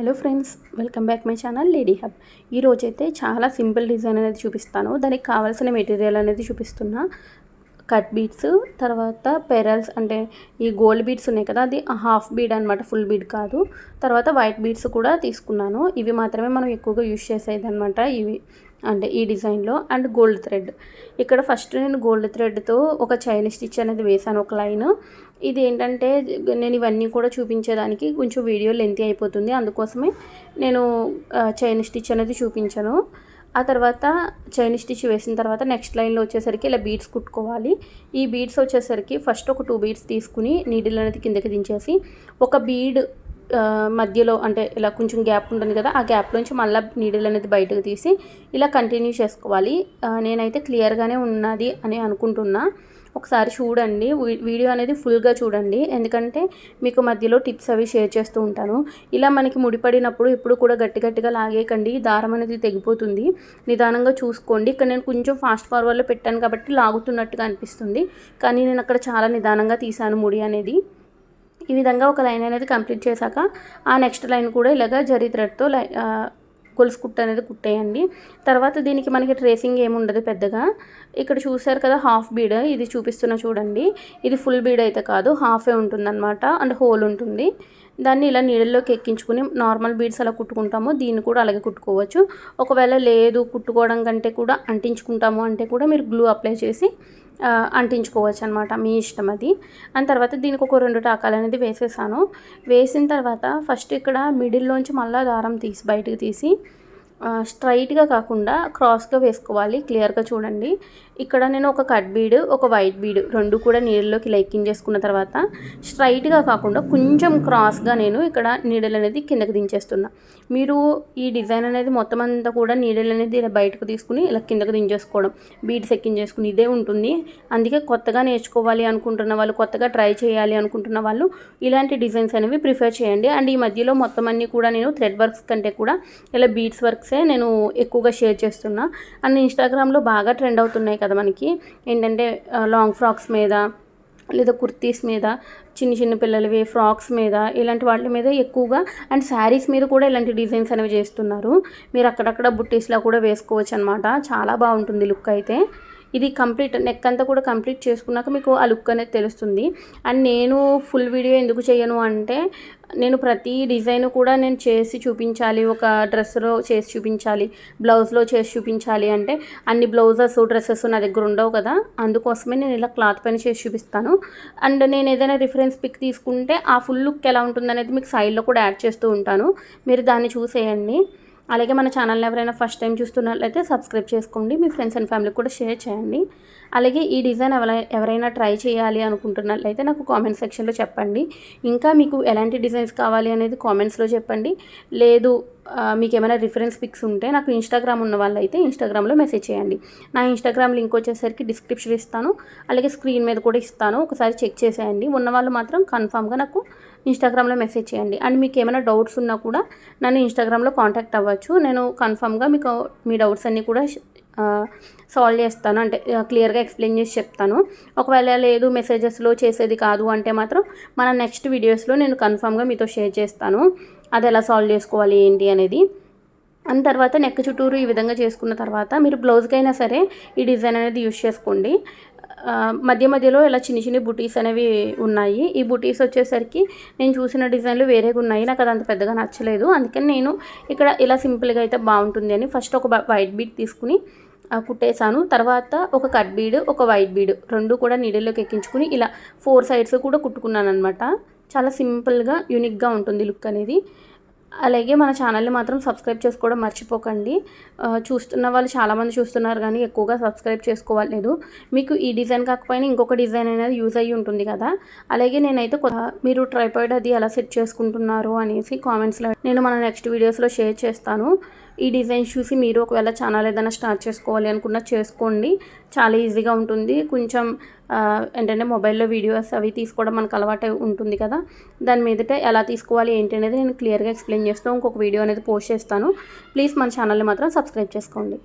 Hello friends, welcome back my channel lady hub. ఈరోజైతే చాలా simple design అనేది చూపిస్తాను. దానికి కావాల్సిన మెటీరియల్ అనేది చూపిస్తున్నా. కట్ బీడ్స్, తర్వాత పెరల్స్ అంటే ఈ గోల్డ్ బీడ్స్ ఉన్నాయి కదా, అది హాఫ్ బీడ్ అనమాట, ఫుల్ బీడ్ కాదు. తర్వాత వైట్ బీడ్స్ కూడా తీసుకున్నాను. ఇవి మాత్రమే మనం ఎక్కువగా యూజ్ చేసేది అనమాట, ఇవి అంటే ఈ డిజైన్లో. అండ్ గోల్డ్ థ్రెడ్, ఇక్కడ ఫస్ట్ నేను గోల్డ్ థ్రెడ్తో ఒక చైన్ స్టిచ్ అనేది వేసాను, ఒక లైన్. ఇది ఏంటంటే నేను ఇవన్నీ కూడా చూపించేదానికి కొంచెం వీడియో లెంతీ అయిపోతుంది, అందుకోసమే నేను చైన్ స్టిచ్ అనేది చూపించాను. ఆ తర్వాత చైన్ స్టిచ్ వేసిన తర్వాత నెక్స్ట్ లైన్లో వచ్చేసరికి ఇలా బీడ్స్ కుట్టుకోవాలి. ఈ బీడ్స్ వచ్చేసరికి ఫస్ట్ ఒక 2 బీడ్స్ తీసుకుని నీడిల్ అనేది కిందకి దించేసి ఒక బీడ్ మధ్యలో అంటే ఇలా కొంచెం గ్యాప్ ఉంటుంది కదా, ఆ గ్యాప్లోంచి మళ్ళీ నీడిల్ అనేది బయటకు తీసి ఇలా కంటిన్యూ చేసుకోవాలి. నేనైతే క్లియర్గానే ఉన్నది అని అనుకుంటున్నా. ఒకసారి చూడండి, వీడియో అనేది ఫుల్గా చూడండి, ఎందుకంటే మీకు మధ్యలో టిప్స్ అవి షేర్ చేస్తూ ఉంటాను. ఇలా మనకి ముడిపడినప్పుడు ఎప్పుడు కూడా గట్టిగా లాగేయకండి, దారం అనేది తెగిపోతుంది. నిదానంగా చూసుకోండి. ఇక్కడ నేను కొంచెం ఫాస్ట్ ఫార్వర్డ్లో పెట్టాను కాబట్టి లాగుతున్నట్టుగా అనిపిస్తుంది, కానీ నేను అక్కడ చాలా నిదానంగా తీసాను ముడి అనేది. ఈ విధంగా ఒక లైన్ అనేది కంప్లీట్ చేశాక ఆ నెక్స్ట్ లైన్ కూడా ఇలాగా జరీ థ్రెడ్తో గొలుసు కుట్టు అనేది కుట్టేయండి. తర్వాత దీనికి మనకి ట్రేసింగ్ ఏమి ఉండదు పెద్దగా. ఇక్కడ చూసారు కదా హాఫ్ బీడ్, ఇది చూపిస్తున్నా చూడండి. ఇది ఫుల్ బీడ్ అయితే కాదు, హాఫే ఉంటుందన్నమాట, అండ్ హోల్ ఉంటుంది. దాన్ని ఇలా నీళ్ళలోకి ఎక్కించుకుని నార్మల్ బీడ్స్ అలా కుట్టుకుంటాము, దీన్ని కూడా అలాగే కుట్టుకోవచ్చు. ఒకవేళ లేదు కుట్టుకోవడం కంటే కూడా అంటించుకుంటాము అంటే కూడా మీరు గ్లూ అప్లై చేసి అంటించుకోవచ్చు అనమాట, మీ ఇష్టం అది. అండ్ తర్వాత దీనికి ఒక 2 టాకాలు అనేది వేసేసాను. వేసిన తర్వాత ఫస్ట్ ఇక్కడ మిడిల్లోంచి మళ్ళీ దారం బయటకు తీసి స్ట్రైట్గా కాకుండా క్రాస్గా వేసుకోవాలి. క్లియర్గా చూడండి. ఇక్కడ నేను ఒక కట్ బీడ్, ఒక వైట్ బీడ్ రెండు కూడా నీళ్ళలోకి లెక్కించేసుకున్న తర్వాత స్ట్రైట్గా కాకుండా కొంచెం క్రాస్గా నేను ఇక్కడ నీడల్ అనేది కిందకి దించేస్తున్నా. మీరు ఈ డిజైన్ అనేది మొత్తం అంతా కూడా నీడల్ అనేది ఇలా బయటకు తీసుకుని ఇలా కిందకు దించేసుకోవడం, బీడ్స్ ఎక్కించేసుకుని ఇదే ఉంటుంది. అందుకే కొత్తగా నేర్చుకోవాలి అనుకుంటున్న వాళ్ళు, కొత్తగా ట్రై చేయాలి అనుకుంటున్న వాళ్ళు ఇలాంటి డిజైన్స్ అనేవి ప్రిఫర్ చేయండి. అండ్ ఈ మధ్యలో మొత్తం అన్నీ కూడా నేను థ్రెడ్ వర్క్స్ కంటే కూడా ఇలా బీడ్స్ వర్క్సే నేను ఎక్కువగా షేర్ చేస్తున్నా. అండ్ ఇన్స్టాగ్రామ్లో బాగా ట్రెండ్ అవుతున్నాయి కదా మనకి, ఏంటంటే లాంగ్ ఫ్రాక్స్ మీద లేదా కుర్తీస్ మీద, చిన్న పిల్లలవి ఫ్రాక్స్ మీద, ఇలాంటి వాటి మీద ఎక్కువగా, అండ్ శారీస్ మీద కూడా ఇలాంటి డిజైన్స్ అనేవి చేస్తున్నారు. మీరు అక్కడక్కడ బుట్టీస్లా కూడా వేసుకోవచ్చు అనమాట, చాలా బాగుంటుంది లుక్ అయితే. ఇది కంప్లీట్ నెక్ అంతా కూడా కంప్లీట్ చేసుకున్నాక మీకు ఆ లుక్ అనేది తెలుస్తుంది. అండ్ నేను ఫుల్ వీడియో ఎందుకు చేయను అంటే, నేను ప్రతి డిజైన్ కూడా నేను చేసి చూపించాలి, ఒక డ్రెస్లో చేసి చూపించాలి, బ్లౌజ్లో చేసి చూపించాలి అంటే అన్ని బ్లౌజెస్ డ్రెస్సెస్ నా దగ్గర ఉండవు కదా, అందుకోసమే నేను ఇలా క్లాత్ పైన చేసి చూపిస్తాను. అండ్ నేను ఏదైనా రిఫరెన్స్ పిక్ తీసుకుంటే ఆ ఫుల్ లుక్ ఎలా ఉంటుందనేది మీకు సైడ్లో కూడా యాడ్ చేస్తూ ఉంటాను, మీరు దాన్ని చూసేయండి. అలాగే మన ఛానల్ని ఎవరైనా ఫస్ట్ టైం చూస్తున్నట్లయితే సబ్స్క్రైబ్ చేసుకోండి, మీ ఫ్రెండ్స్ అండ్ ఫ్యామిలీకి కూడా షేర్ చేయండి. అలాగే ఈ డిజైన్ ఎవరైనా ట్రై చేయాలి అనుకుంటున్నట్లయితే నాకు కామెంట్ సెక్షన్లో చెప్పండి. ఇంకా మీకు ఎలాంటి డిజైన్స్ కావాలి అనేది కామెంట్స్లో చెప్పండి. లేదు మీకు ఏమైనా రిఫరెన్స్ పిక్స్ ఉంటే నాకు ఇన్స్టాగ్రామ్ ఉన్న వాళ్ళైతే ఇన్స్టాగ్రామ్లో మెసేజ్ చేయండి. నా ఇన్స్టాగ్రామ్ లింక్ వచ్చేసరికి డిస్క్రిప్షన్ ఇస్తాను, అలాగే స్క్రీన్ మీద కూడా ఇస్తాను, ఒకసారి చెక్ చేసేయండి. ఉన్నవాళ్ళు మాత్రం కన్ఫామ్గా నాకు ఇన్స్టాగ్రామ్లో మెసేజ్ చేయండి. అండ్ మీకు ఏమైనా డౌట్స్ ఉన్నా కూడా నన్ను ఇన్స్టాగ్రామ్లో కాంటాక్ట్ అవ్వచ్చు. నేను కన్ఫామ్గా మీకు మీ డౌట్స్ అన్నీ కూడా సాల్వ్ చేస్తాను, అంటే క్లియర్గా ఎక్స్ప్లెయిన్ చేసి చెప్తాను. ఒకవేళ లేదు మెసేజెస్లో చేసేది కాదు అంటే మాత్రం మన నెక్స్ట్ వీడియోస్లో నేను కన్ఫామ్గా మీతో షేర్ చేస్తాను, అది ఎలా సాల్వ్ చేసుకోవాలి ఏంటి అనేది. అండ్ తర్వాత నెక్ చుట్టూరు ఈ విధంగా చేసుకున్న తర్వాత మీరు బ్లౌజ్కైనా సరే ఈ డిజైన్ అనేది యూజ్ చేసుకోండి. మధ్యలో ఇలా చిన్న బుటీస్ అనేవి ఉన్నాయి. ఈ బుటీస్ వచ్చేసరికి నేను చూసిన డిజైన్లు వేరేగా ఉన్నాయి, నాకు అది అంత పెద్దగా నచ్చలేదు. అందుకని నేను ఇక్కడ ఇలా సింపుల్గా అయితే బాగుంటుంది అని ఫస్ట్ ఒక వైట్ బీడ్ తీసుకుని కుట్టేశాను. తర్వాత ఒక కట్ బీడ్, ఒక వైట్ బీడ్ రెండు కూడా నీడిల్లోకి ఎక్కించుకుని ఇలా 4 సైడ్స్ కూడా కుట్టుకున్నాను అనమాట. చాలా సింపుల్గా యూనిక్గా ఉంటుంది లుక్ అనేది. అలాగే మన ఛానల్ని మాత్రం సబ్స్క్రైబ్ చేసుకోవడం మర్చిపోకండి. చూస్తున్న వాళ్ళు చాలామంది చూస్తున్నారు కానీ ఎక్కువగా సబ్స్క్రైబ్ చేసుకోవట్లేదు. మీకు ఈ డిజైన్ కాకపోయినా ఇంకొక డిజైన్ అనేది యూజ్ అయ్యి ఉంటుంది కదా. అలాగే నేనైతే మీరు ట్రైపాడ్ అది ఎలా సెట్ చేసుకుంటున్నారు అనేసి కామెంట్స్లో నేను మన నెక్స్ట్ వీడియోస్లో షేర్ చేస్తాను. ఈ డిజైన్స్ చూసి మీరు ఒకవేళ ఛానల్ ఏదైనా స్టార్ట్ చేసుకోవాలి అనుకున్నా చేసుకోండి, చాలా ఈజీగా ఉంటుంది. కొంచెం ఏంటంటే మొబైల్లో వీడియోస్ అవి తీసుకోవడం మనకు అలవాటు ఉంటుంది కదా, దాని మీదట ఎలా తీసుకోవాలి ఏంటి అనేది నేను క్లియర్గా ఎక్స్ప్లెయిన్ చేస్తూ ఇంకొక వీడియో అనేది పోస్ట్ చేస్తాను. ప్లీజ్ మన ఛానల్ని మాత్రం సబ్స్క్రైబ్ చేసుకోండి.